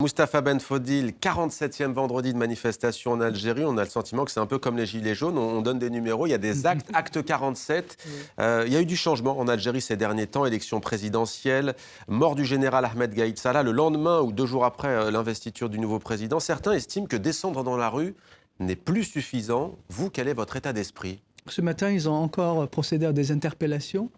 Mustapha Ben Fodil, 47e vendredi de manifestation en Algérie. On a le sentiment que c'est un peu comme les Gilets jaunes. On donne des numéros, il y a des actes, acte 47. Il y a eu du changement en Algérie ces derniers temps. Élection présidentielle, mort du général Ahmed Gaïd Salah. Le lendemain ou 2 jours après l'investiture du nouveau président, certains estiment que descendre dans la rue n'est plus suffisant. Vous, quel est votre état d'esprit ? Ce matin, ils ont encore procédé à des interpellations.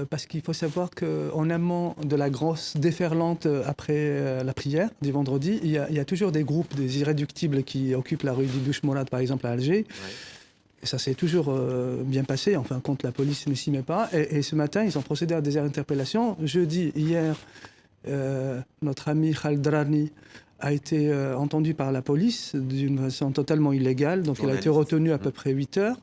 Parce qu'il faut savoir qu'en amont de la grosse déferlante après la prière du vendredi, il y a toujours des groupes, des irréductibles qui occupent la rue d'Ibouch Mourad, par exemple, à Alger. Ouais. Et ça s'est toujours bien passé, en fin de compte, la police ne s'y met pas. Et ce matin, ils ont procédé à des interpellations. Jeudi, hier, notre ami Khaled Rani a été entendu par la police d'une façon totalement illégale. Donc il a été retenu à peu près 8 heures.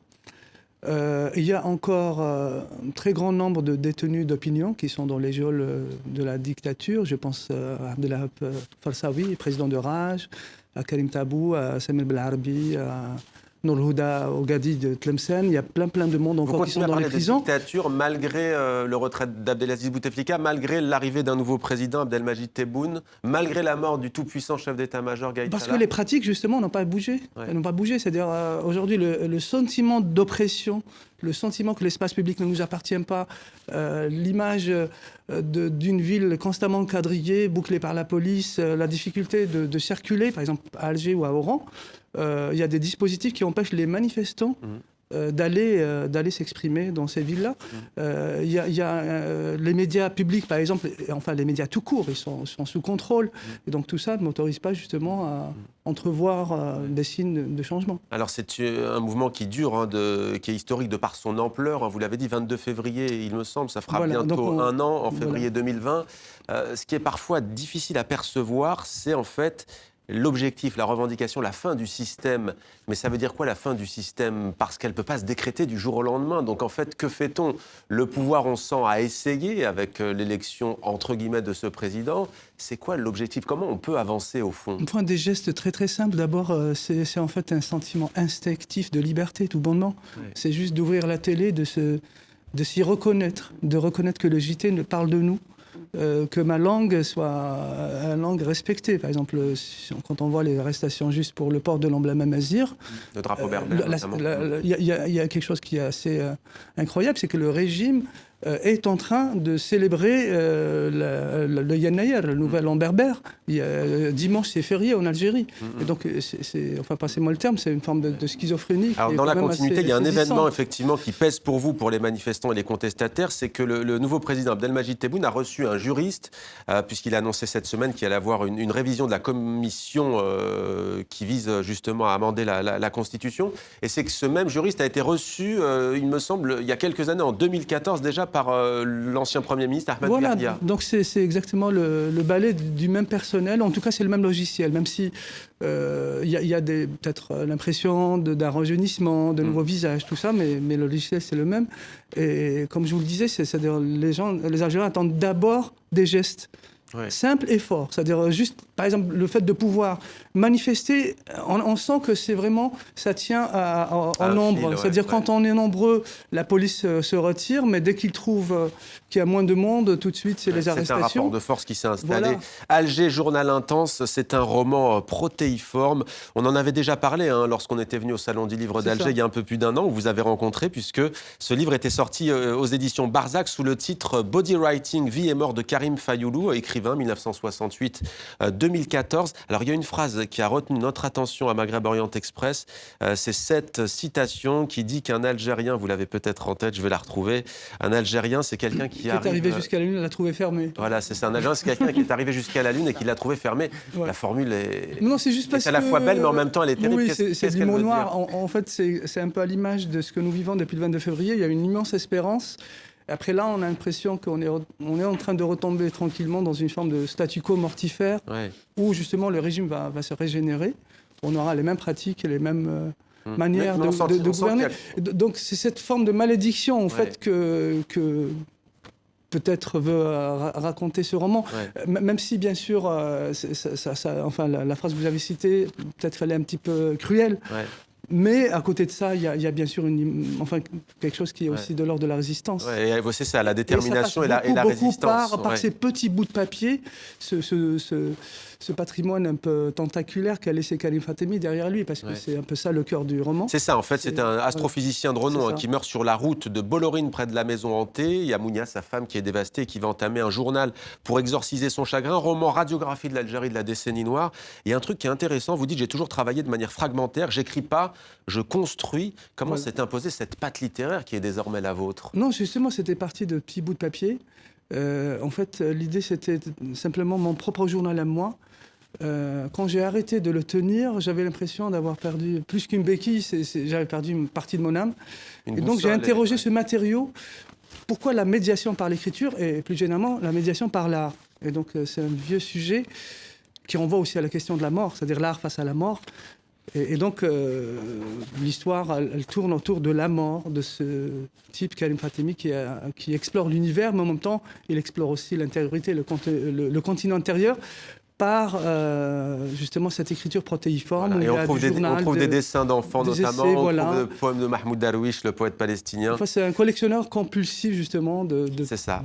Il y a encore un très grand nombre de détenus d'opinion qui sont dans les geôles de la dictature. Je pense à Abdelhab Farsawi, président de Raj, à Karim Tabou, à Samir Belarbi, à Nour Houda Ogadi de Tlemcen. Il y a plein de monde encore qui sont dans les prisons. Vous continuez à parler de dictature malgré le retrait d'Abdelaziz Bouteflika, malgré l'arrivée d'un nouveau président, Abdelmajid Tebboune, malgré la mort du tout-puissant chef d'état-major Gaïd Salah. Parce que les pratiques, justement, n'ont pas bougé. Ouais. Elles n'ont pas bougé. C'est-à-dire, aujourd'hui, le sentiment d'oppression, le sentiment que l'espace public ne nous appartient pas, l'image d'une ville constamment quadrillée, bouclée par la police, la difficulté de circuler, par exemple à Alger ou à Oran. Il y a des dispositifs qui empêchent les manifestants d'aller s'exprimer dans ces villes-là. Il y a les médias publics, par exemple, enfin les médias tout court, ils sont sous contrôle. Et donc tout ça ne m'autorise pas justement à entrevoir des signes de changement. Alors c'est un mouvement qui dure, qui est historique de par son ampleur. Vous l'avez dit, 22 février, il me semble, ça fera bientôt un an, en février 2020. Ce qui est parfois difficile à percevoir, c'est en fait l'objectif, la revendication, la fin du système. Mais ça veut dire quoi, la fin du système ? Parce qu'elle ne peut pas se décréter du jour au lendemain. Donc en fait, que fait-on ? Le pouvoir, on sent, a essayé avec l'élection, entre guillemets, de ce président. C'est quoi l'objectif ? Comment on peut avancer au fond ? On prend des gestes très simples. D'abord, c'est en fait un sentiment instinctif de liberté, tout bonnement. Oui. C'est juste d'ouvrir la télé, de s'y reconnaître, de reconnaître que le JT parle de nous. Que ma langue soit une langue respectée. Par exemple, quand on voit les arrestations juste pour le port de l'emblème amazigh, le drapeau berbère, il y a quelque chose qui est assez incroyable, c'est que le régime est en train de célébrer le Yannayer, le nouvel an berbère. Dimanche, c'est férié en Algérie. Et donc, enfin, passez-moi le terme, c'est une forme de schizophrénie. Alors, dans la continuité, il y a un événement, effectivement, qui pèse pour vous, pour les manifestants et les contestataires, c'est que le nouveau président Abdelmajid Tebboune a reçu un juriste, puisqu'il a annoncé cette semaine qu'il allait avoir une révision de la commission qui vise justement à amender la Constitution. Et c'est que ce même juriste a été reçu, il me semble, il y a quelques années, en 2014 déjà, par l'ancien Premier ministre Ahmed Gardia. Donc c'est exactement le balai du même personnel. En tout cas, c'est le même logiciel, même si il y a peut-être l'impression d'un rajeunissement, de nouveaux visages, tout ça, mais le logiciel, c'est le même. Et comme je vous le disais, c'est-à-dire les Algériens attendent d'abord des gestes. Ouais. Simple et fort, c'est-à-dire juste, par exemple, le fait de pouvoir manifester, on sent que c'est vraiment, ça tient en nombre, c'est-à-dire quand on est nombreux, la police se retire, mais dès qu'ils trouvent qu'il y a moins de monde, tout de suite, c'est les arrestations. C'est un rapport de force qui s'est installé. Voilà. Alger, journal intense, c'est un roman protéiforme. On en avait déjà parlé lorsqu'on était venu au Salon du Livre d'Alger il y a un peu plus d'1 an, où vous avez rencontré, puisque ce livre était sorti aux éditions Barzac sous le titre « Body Writing, vie et mort de Karim Fayoulou », écrivain 1968-2014. Alors, il y a une phrase qui a retenu notre attention à Maghreb Orient Express. C'est cette citation qui dit qu'un Algérien, vous l'avez peut-être en tête, je vais la retrouver, un Algérien, c'est quelqu'un qui est arrivé jusqu'à la Lune et l'a trouvé fermée. Voilà, c'est ça. Un Algérien, c'est quelqu'un qui est arrivé jusqu'à la Lune et qui l'a trouvé fermée. Ouais. La formule est... Non, c'est juste parce à la fois belle, mais en même temps, elle est terrible. Oui, c'est du mot noir. En fait, c'est un peu à l'image de ce que nous vivons depuis le 22 février. Il y a une immense espérance. Après là, on a l'impression qu'on est en train de retomber tranquillement dans une forme de statu quo mortifère, où justement le régime va se régénérer. On aura les mêmes pratiques et les mêmes manières de gouverner. Donc c'est cette forme de malédiction en fait que peut-être veut raconter ce roman. Même si bien sûr, enfin la phrase que vous avez citée, peut-être elle est un petit peu cruelle. Mais à côté de ça, il y a bien sûr quelque chose qui est aussi de l'ordre de la résistance. Ouais, c'est ça, la détermination et la résistance. Par ces petits bouts de papier, ce patrimoine un peu tentaculaire qu'a laissé Karim Fatemi derrière lui, parce que c'est un peu ça le cœur du roman. C'est ça, en fait, c'est un astrophysicien de renom qui meurt sur la route de Bollorine, près de la maison hantée. Il y a Mounia, sa femme, qui est dévastée et qui va entamer un journal pour exorciser son chagrin. Roman radiographie de l'Algérie de la décennie noire. Et un truc qui est intéressant, vous dites, j'ai toujours travaillé de manière fragmentaire, j'écris pas, je construis. Comment s'est imposée cette patte littéraire qui est désormais la vôtre? Non, justement, c'était parti de petits bouts de papier. En fait, l'idée, c'était simplement mon propre journal à moi. Quand j'ai arrêté de le tenir, j'avais l'impression d'avoir perdu plus qu'une béquille, j'avais perdu une partie de mon âme. Et donc j'ai interrogé ce matériau. Pourquoi la médiation par l'écriture et plus généralement la médiation par l'art? Et donc c'est un vieux sujet qui renvoie aussi à la question de la mort, c'est-à-dire l'art face à la mort. Et donc l'histoire, elle tourne autour de la mort de ce type Karim Fatemi qui explore l'univers, mais en même temps il explore aussi l'intériorité, le continent intérieur, par justement cette écriture protéiforme. Et on trouve des dessins d'enfants notamment, on trouve le poème de Mahmoud Darwish, le poète palestinien. Enfin, c'est un collectionneur compulsif justement de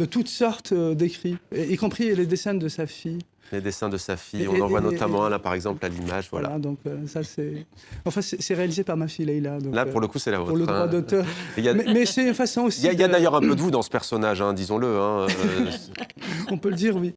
toutes sortes d'écrits, y compris les dessins de sa fille. Les dessins de sa fille, on en voit notamment un là par exemple à l'image. Voilà. Donc ça c'est réalisé par ma fille Leïla. Là pour le coup c'est la vôtre. Pour le droit d'auteur. Mais c'est une façon aussi. Il y a d'ailleurs un peu de vous dans ce personnage, disons-le. On peut le dire, oui.